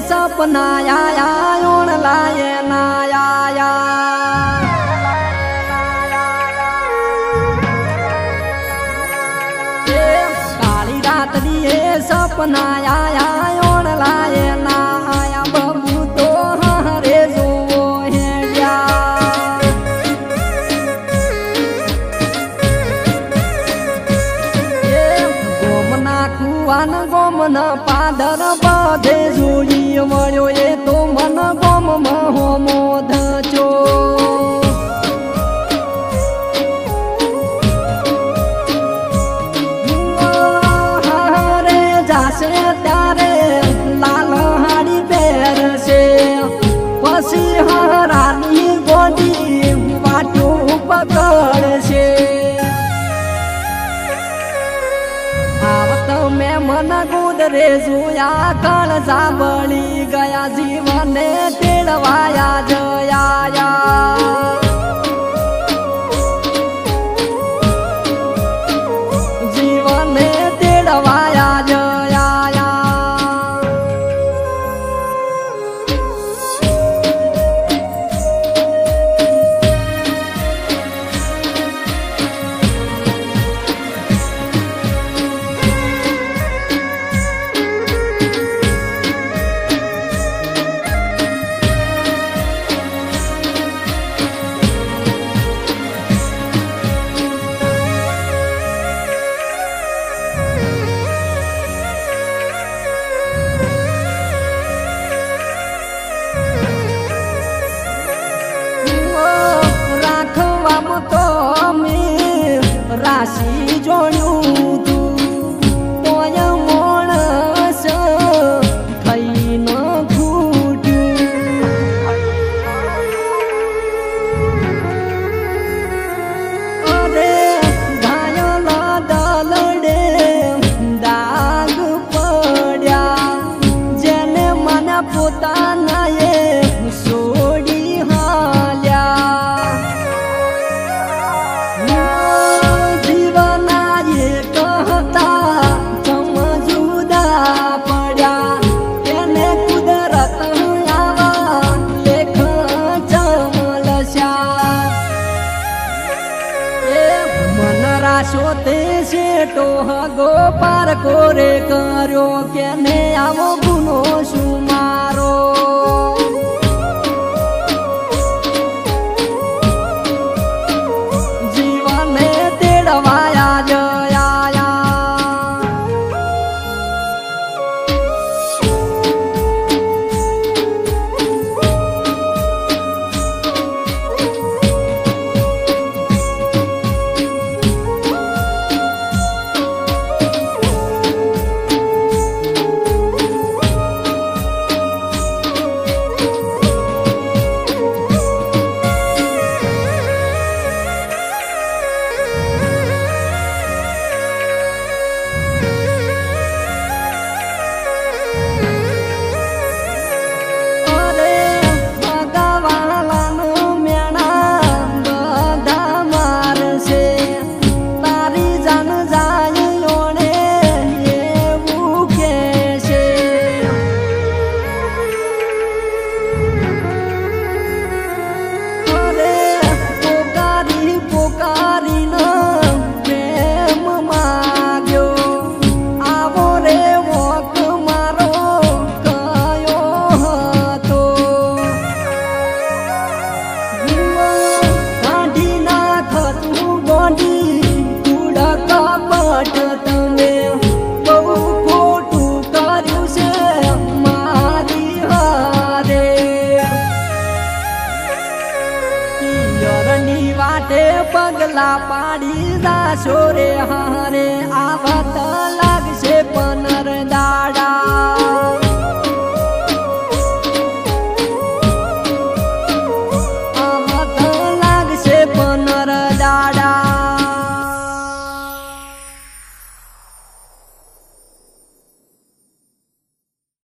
सपना आया ओण लाए ना आया काली रात दिए सपना आया ओण लाए ना आया बबू तो हरे जो है गया गोमना कुआन गोमन पादर बधे जोड़ी मळ्यो ए तो मन गोम महो मोध चो हरे जासे त्यारे लाल हाड़ी पेरसे पसी हरानी गोडी वाटो पकड़से आवत में मन गुदरे जुया कण साबड़ी गया जीवन तेड़वाया जया जीवन तेड़वाया जया राशि जोड़ू तू तोय मोणस थई न फूट्यू अरे घायल दलडे दाग पड्या जेने मन पोताना ये सोडी हाल्या सोते से टोह गोपार कोरे कर्यो के ने आवो गुनो सुमारो जीवन तेड़वाया जया पगला पाड़ी जा सोरे हारे आप